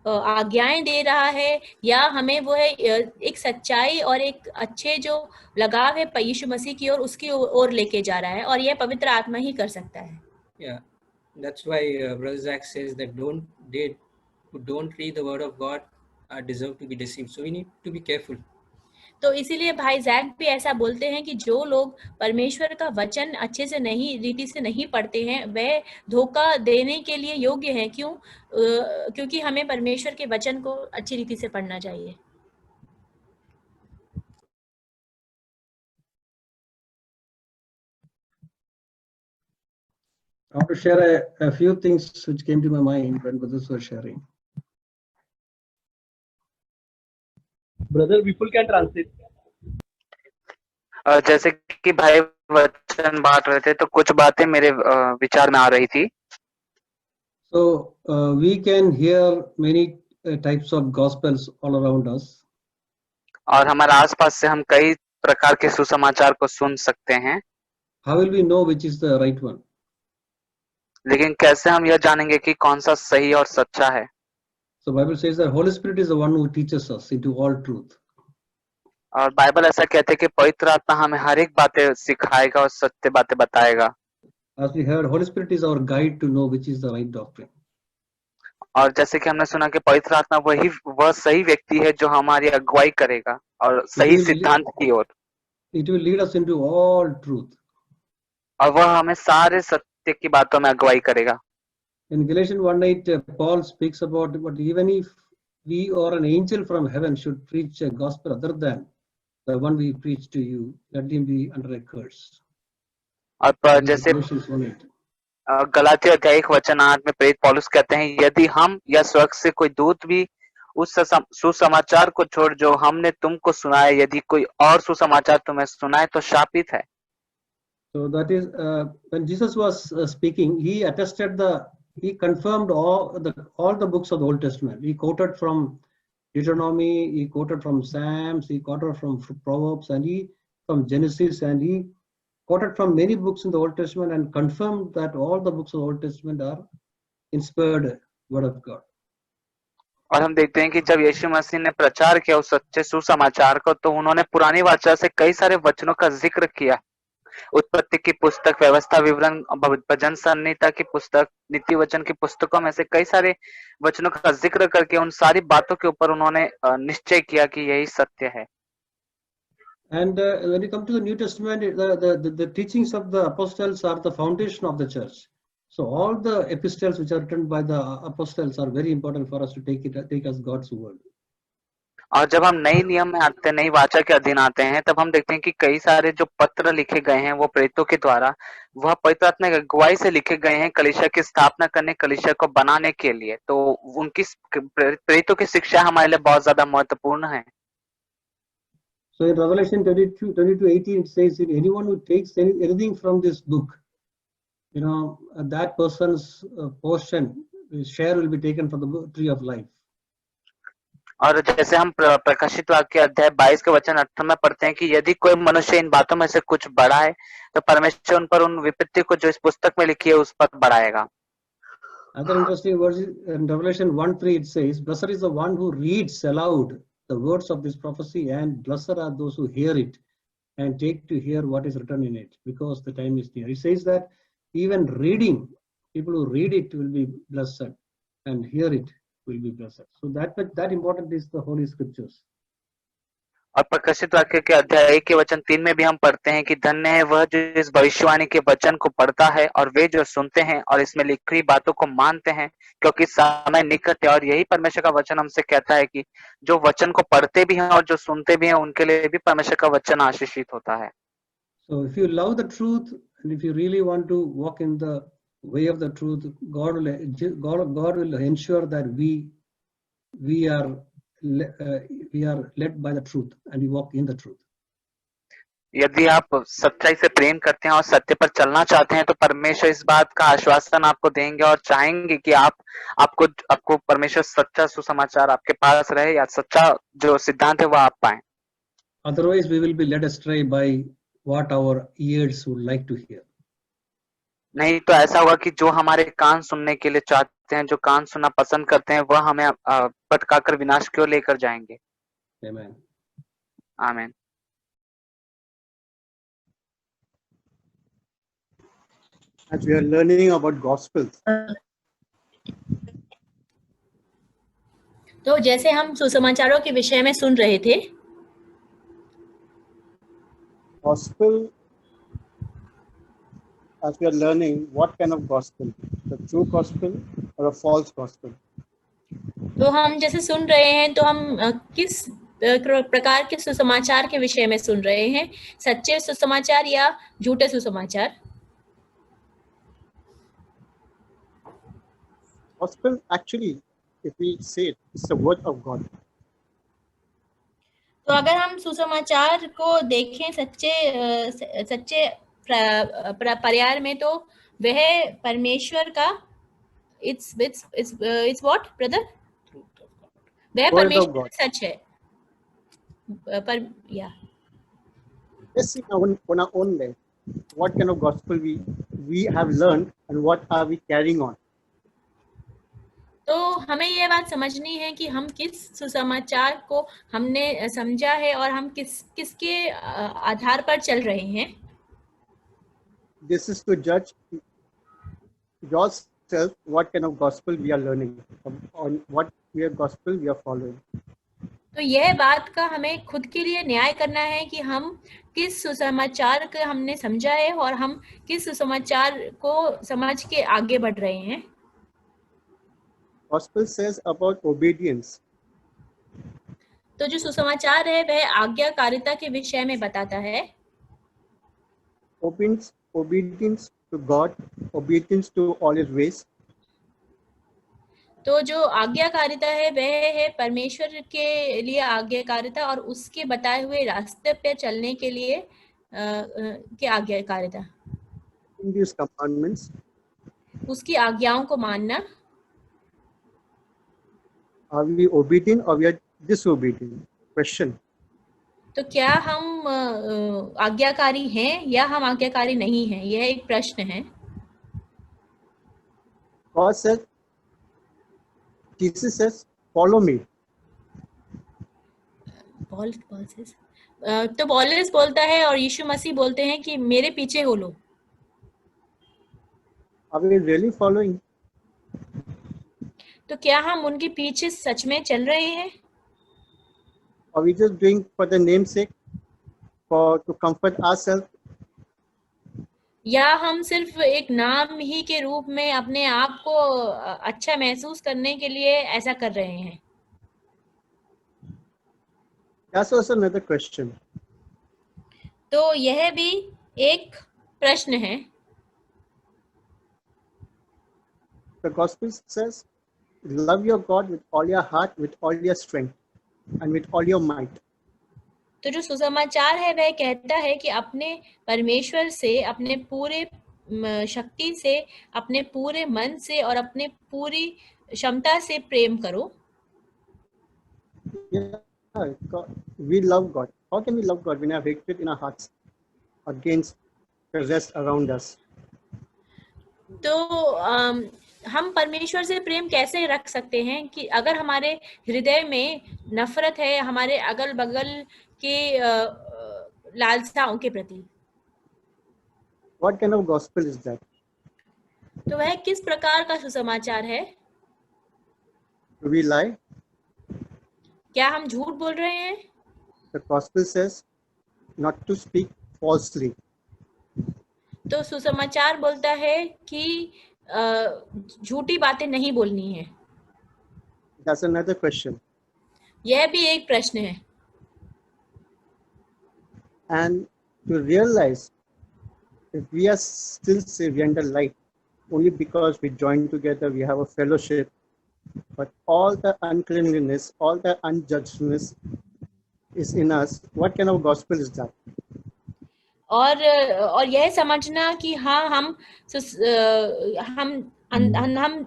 आज्ञाएं दे रहा है या हमें वो है एक सच्चाई और एक अच्छे जो लगाव है यीशु मसीह की ओर उसकी ओर लेके जा रहा है, और यह पवित्र आत्मा ही कर सकता है। Yeah, that's why Brother Zach says that they who don't read the word of God deserve to be deceived. So we need to be careful. तो इसीलिए भाई जैक भी ऐसा बोलते हैं कि जो लोग परमेश्वर का वचन अच्छे से रीति से नहीं पढ़ते हैं वह धोखा देने के लिए योग्य हैं। क्योंकि हमें परमेश्वर के वचन को अच्छी रीति से पढ़ना चाहिए। I want to share a few things which came to my mind when brothers were sharing. Brother Vipul can translate. जैसे कि भाई वचन बांट रहे थे तो कुछ बातें मेरे विचार में आ रही थी। So we can hear many types of gospels all around us. और हमारे आसपास से हम कई प्रकार के सुसमाचार को सुन सकते हैं, How will we know which is the right one? लेकिन कैसे हम यह जानेंगे कि कौन सा सही और सच्चा है? So Bible says that Holy Spirit is the one who teaches us into all truth. और बाइबल ऐसा कहते हैं कि पवित्र आत्मा हमें हर एक बातें सिखाएगा और सत्य बातें बताएगा। As we heard, Holy Spirit is our guide to know which is the right doctrine. और जैसे कि हमने सुना कि पवित्र आत्मा वह सही व्यक्ति है जो हमारी अगुवाई करेगा और सही सिद्धांत की ओर। It will lead us into all truth. और वह हमें सारे सत्य की बातों में अगुवाई करेगा। In Galatians 1:8, Paul speaks about what even if we or an angel from heaven should preach a gospel other than the one we preach to you, let him be under a curse. और जैसे Galatians 1:8. Galati अध्याय 1:8 में प्रेरित पौलुस कहते हैं, यदि हम या स्वर्ग से कोई दूत भी उस सुसमाचार को छोड़ जो हमने तुमको सुनाया, यदि कोई और सुसमाचार तुम्हें सुनाए तो शापित है। So that is when Jesus was speaking, he confirmed all the books of the Old Testament. He quoted from Deuteronomy, he quoted from Psalms, he quoted from Proverbs, and from Genesis, and he quoted from many books in the Old Testament and confirmed that all the books of the Old Testament are inspired word of God. और हम देखते हैं कि जब यीशु मसीह ने प्रचार किया उस सच्चे सुसमाचार को, तो उन्होंने पुरानी वाचा से कई सारे वचनों का जिक्र किया। उत्पत्ति की पुस्तक, व्यवस्था विवरण, भजन संहिता की पुस्तक, नीति वचन की पुस्तकों में से कई सारे वचनों का जिक्र करके उन सारी बातों के ऊपर उन्होंने निश्चय किया कि यही सत्य है। And when you come to the New Testament, the teachings of the apostles are the foundation of the church. So all the epistles which are written by the apostles are very important for us to take as God's word. और जब हम नई नियम में आते हैं, नई वाचा के अधीन आते हैं, तब हम देखते हैं कि कई सारे जो पत्र लिखे गए हैं वो प्रेरितों के द्वारा, वह पवित्र आत्मा की अगुवाई से लिखे गए हैं कलीसिया की स्थापना करने, कलीसिया को बनाने के लिए। तो उनकी प्रेरितों की शिक्षा हमारे लिए बहुत ज्यादा महत्वपूर्ण है। So in Revelation 22:18 it says, if anyone who takes anything from this book, that person's portion, share will be taken from the tree of life. और जैसे हम प्रकाशित वाक्य अध्याय 22 के वचन 18 में पढ़ते हैं कि यदि कोई मनुष्य इन बातों में से कुछ बढ़ाए तो परमेश्वर उन पर उन विपत्ति को जो इस पुस्तक में लिखी है उस पर बढ़ाएगा। Another interesting verse in Revelation 1:3 it says, blessed is the one who reads aloud the words of this prophecy, and blessed are those who hear it and take to hear what is written in it, because the time is near. It says that even reading, people who read it will be blessed and hear it will be blessed. So that important is the Holy Scriptures. और प्रकाशित वाक्य के अध्याय 1 के वचन 3 में भी हम पढ़ते हैं कि धन्य है वह जो इस भविष्यवाणी के वचन को पढ़ता है और वे जो सुनते हैं और इसमें लिखी बातों को मानते हैं, क्योंकि समय निकट है। और यही परमेश्वर का वचन हमसे कहता है कि जो वचन को पढ़ते भी हैं और जो सुनते भी हैं उनके लिए भी परमेश्वर का वचन आशीषित होता है। So if you love the truth and if you really want to walk in the way of the truth, God will ensure that we are led by the truth and we walk in the truth. यदि आप सच्चाई से प्रेम करते हैं और सत्य पर चलना चाहते हैं तो परमेश्वर इस बात का आश्वासन आपको देंगे और चाहेंगे कि आपको परमेश्वर सच्चा सुसमाचार आपके पास रहे या सच्चा जो सिद्धांत है वो आप पाएं। Otherwise we will be led astray by what our ears would like to hear. नहीं तो ऐसा होगा कि जो हमारे कान सुनने के लिए चाहते हैं, जो कान सुनना पसंद करते हैं, वह हमें भटकाकर विनाश की ओर लेकर जाएंगे। Amen. आमीन। As we are learning about gospels. तो जैसे हम सुसमाचारों के विषय में सुन रहे थे, Gospel, as we are learning, what kind of gospel? The true gospel or a false gospel? तो हम जैसे सुन रहे हैं तो हम किस प्रकार के सुसमाचार के विषय में सुन रहे हैं, सच्चे सुसमाचार या झूठे सुसमाचार? Gospel actually, if we say it, it's the word of God. तो अगर हम सुसमाचार को देखें सच्चे पर्याय में, तो वह परमेश्वर का it's what brother? वह Word of परमेश्वर God. का सच है। पर या Let's see now on our own life, what kind of gospel we have learned and what are we carrying on. तो हमें ये बात समझनी है कि हम किस सुसमाचार को हमने समझा है और हम किसके आधार पर चल रहे हैं। This is to judge yourself what kind of gospel we are learning, on what gospel we are following. तो यह बात का हमें खुद के लिए न्याय करना है कि हम किस सुसमाचार को हमने समझा है और हम किस सुसमाचार को समझ के आगे बढ़ रहे हैं। Gospel says about obedience. तो जो सुसमाचार है वह आज्ञाकारिता के विषय में बताता है। Obedience to God, obedience to all His ways. तो जो आज्ञाकारिता है वह है परमेश्वर के लिए आज्ञाकारिता और उसके बताए हुए रास्ते पे चलने के लिए के आज्ञाकारिता। In these commandments, उसकी आज्ञाओं को मानना। are we obedient or we are disobedient? Question. तो क्या हम आज्ञाकारी हैं या हम आज्ञाकारी नहीं हैं, यह एक प्रश्न है। God says, Jesus says, follow me. तो पौलुस बोलता है और यीशु मसीह बोलते हैं कि मेरे पीछे हो लो। Are we really following? तो क्या हम उनके पीछे सच में चल रहे हैं? Or we just doing for the name's sake, to comfort ourselves? या हम सिर्फ एक नाम ही के रूप में अपने आप को अच्छा महसूस करने के लिए ऐसा कर रहे हैं? That's also another question. तो यह भी एक प्रश्न है। The gospel says, love your God with all your heart, with all your strength, and with all your might. तो जो सुसमाचार है वह कहता है कि अपने परमेश्वर से अपने पूरे शक्ति से, अपने पूरे मन से और अपने पूरी क्षमता से प्रेम करो। Yeah, God, we love God. How can we love God when we have hatred in our hearts against the rest around us? तो हम परमेश्वर से प्रेम कैसे रख सकते हैं कि अगर हमारे हृदय में नफरत है हमारे अगल बगल के लालसाओं के प्रति। What kind of gospel is that? तो वह किस प्रकार का सुसमाचार है? Do we lie? क्या हम झूठ बोल रहे हैं? The gospel says not to speak falsely. तो सुसमाचार बोलता है कि झूठी बातें नहीं बोलनी है। That's another question. यह भी एक प्रश्न है। And to realize if we are still saved under light, only because we join together, we have a fellowship, but all the uncleanliness, all the unjudgedness is in us. What kind of gospel is that? और यह समझना कि हाँ हम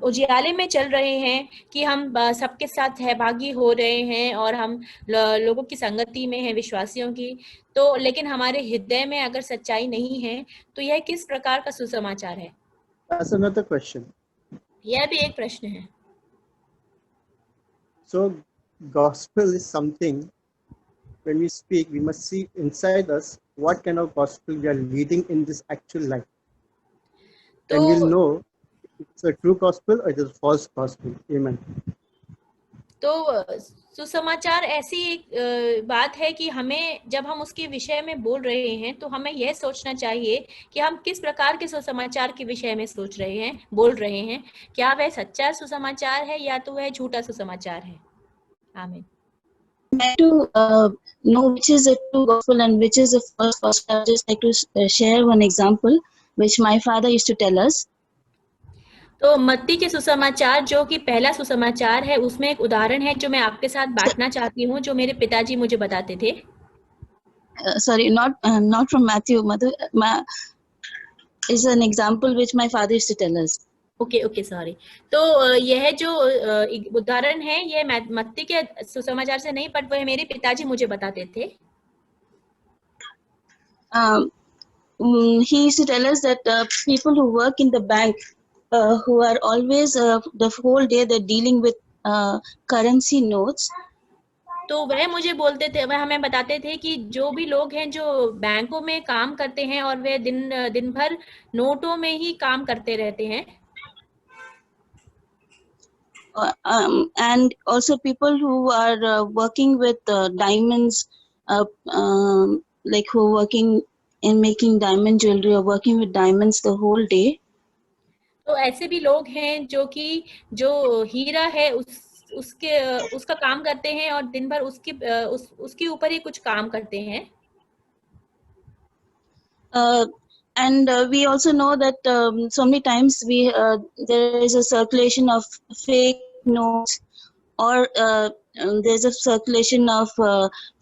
उजियाले में चल रहे हैं कि हम सबके साथ सहभागी हो रहे हैं और हम लोगों की संगति में हैं, विश्वासियों की। तो लेकिन हमारे हृदय में अगर सच्चाई नहीं है तो यह किस प्रकार का सुसमाचार है? That's another question. यह भी एक प्रश्न है। So gospel is something, when we speak, we must see inside us what kind of gospel we are leading in this actual life. Then we'll know if it's a true gospel or it is a false gospel. Amen. तो सुसमाचार ऐसी एक बात है कि हमें जब हम उसके विषय में बोल रहे हैं तो हमें यह सोचना चाहिए कि हम किस प्रकार के सुसमाचार के विषय में सोच रहे हैं, बोल रहे हैं। क्या वह सच्चा सुसमाचार है या तो वह झूठा सुसमाचार है? आमीन। To know which is a true gospel and which is a false gospel, I would just like to share one example which my father used to tell us. तो मत्ती के सुसमाचार जो कि पहला सुसमाचार है, उसमें एक उदाहरण है जो मैं आपके साथ बांटना चाहती हूँ, जो मेरे पिताजी मुझे बताते थे। Sorry, not from Matthew. Mother, is an example which my father used to tell us. Okay sorry. तो यह जो उदाहरण है, ये मत्ती के सुसमाचार से नहीं, पर वह मेरे पिताजी मुझे बताते थे। He used to tell us that people who work in the bank, who are always the whole day they're dealing with currency notes. तो वह मुझे बोलते थे, वह हमें बताते थे कि जो भी लोग हैं जो बैंकों में काम करते हैं और वे दिन भर नोटों में ही काम करते रहते हैं। And also people who are working with diamonds, like who are working in making diamond jewelry or working with diamonds the whole day. तो ऐसे भी लोग हैं जो कि जो हीरा है उसका काम करते हैं और दिन भर उसके ऊपर ही कुछ काम करते हैं। And we also know that so many times there is a circulation of fake notes, or there's a circulation of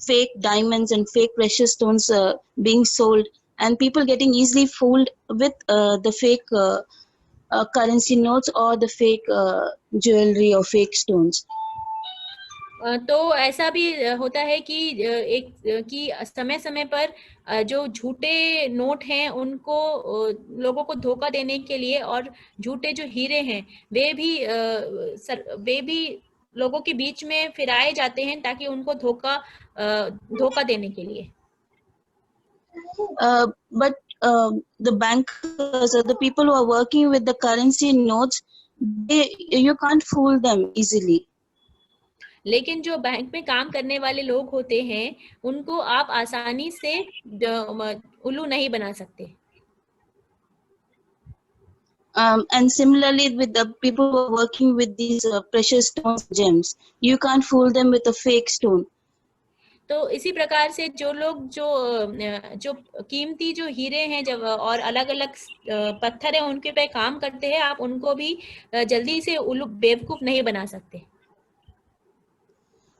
fake diamonds and fake precious stones being sold, and people getting easily fooled with the fake currency notes or the fake jewelry or fake stones. तो ऐसा भी होता है कि समय समय पर जो झूठे नोट हैं उनको लोगों को धोखा देने के लिए, और झूठे जो हीरे हैं वे भी लोगों के बीच में फिराए जाते हैं ताकि उनको धोखा देने के लिए। But the bankers or the people who are working with the currency notes, you can't fool them easily. लेकिन जो बैंक में काम करने वाले लोग होते हैं उनको आप आसानी से उल्लू नहीं बना सकते। And similarly with the people who are working with these precious stones, gems, you can't fool them with a fake stone. तो इसी प्रकार से जो लोग जो कीमती जो हीरे हैं जब और अलग अलग पत्थर हैं उनके पे काम करते हैं, आप उनको भी जल्दी से बेवकूफ नहीं बना सकते।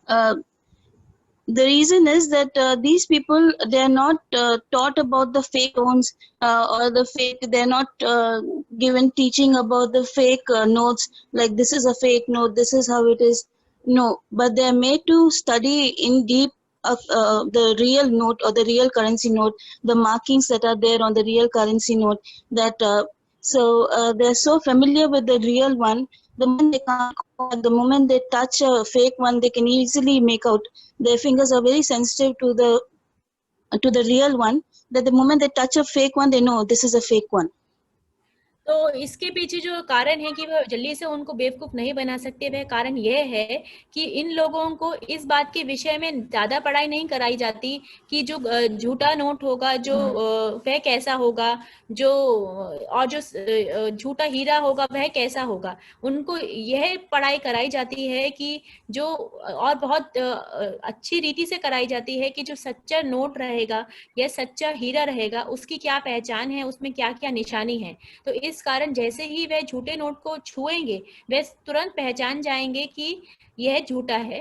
The reason is that these people, they are not taught about the fake stones or the fake, they're not given teaching about the fake notes, like this is a fake note, this is how it is. No, but they are made to study in deep the real note or the real currency note, the markings that are there on the real currency note, that they're so familiar with the real one. The moment they touch a fake one, they can easily make out. Their fingers are very sensitive to the real one, that the moment they touch a fake one, they know this is a fake one. तो इसके पीछे जो कारण है कि वह जल्दी से उनको बेवकूफ नहीं बना सकते, वह कारण यह है कि इन लोगों को इस बात के विषय में ज्यादा पढ़ाई नहीं कराई जाती कि जो झूठा नोट होगा जो वह कैसा होगा, और जो झूठा हीरा होगा वह कैसा होगा। उनको यह पढ़ाई कराई जाती है कि जो, और बहुत अच्छी रीति से कराई जाती है कि जो सच्चा नोट रहेगा या सच्चा हीरा रहेगा उसकी क्या पहचान है, उसमें क्या क्या निशानी है। तो इस कारण जैसे ही वह झूठे नोट को छुएंगे वे तुरंत पहचान जाएंगे कि यह झूठा है।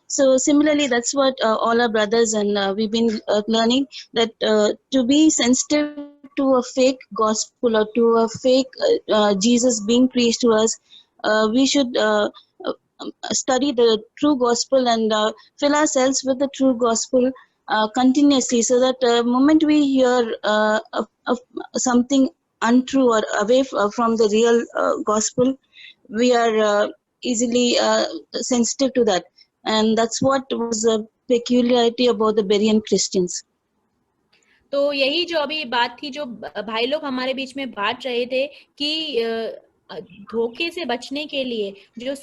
So similarly, that's what all our brothers and we've been learning, that to be sensitive to a fake gospel or to a fake Jesus being preached to us, we should study the true gospel and fill ourselves with the true gospel continuously, so that the moment we hear something untrue or away from the real gospel, we are easily sensitive to that. And that's what was a peculiarity about the Berean Christians. तो यही जो अभी बात थी जो भाई लोग हमारे बीच में बांट रहे थे कि धोखे से बचने के लिए जो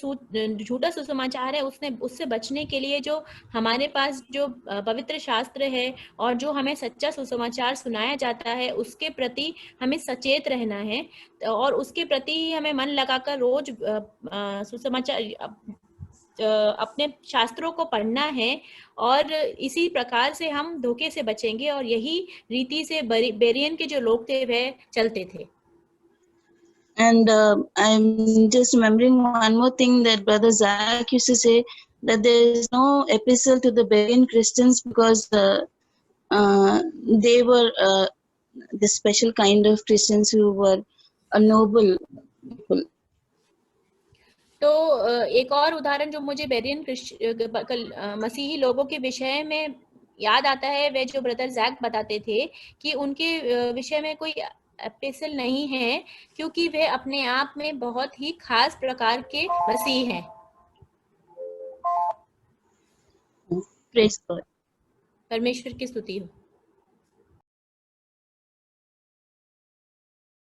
झूठा सुसमाचार है उससे बचने के लिए जो हमारे पास जो पवित्र शास्त्र है और जो हमें सच्चा सुसमाचार सुनाया जाता है उसके प्रति हमें सचेत रहना है, और उसके प्रति हमें मन लगाकर रोज सुसमाचार अपने शास्त्रों को पढ़ना है, और इसी प्रकार से हम धोखे से बचेंगे। और यही रीति से बेरियन के जो लोग थे वह चलते थे। And I'm just remembering one more thing that Brother Zach used to say, that there is no epistle to the Berean Christians because they were the special kind of Christians who were a noble people. तो एक और उदाहरण जो मुझे baryon मसीही लोगों के विषय में याद आता है, वे जो ब्रदर जैक बताते थे कि उनके विषय में कोई एपिसल नहीं है, क्योंकि वे अपने आप में बहुत ही खास प्रकार के मसीह हैं। Praise God. परमेश्वर की स्तुति हो।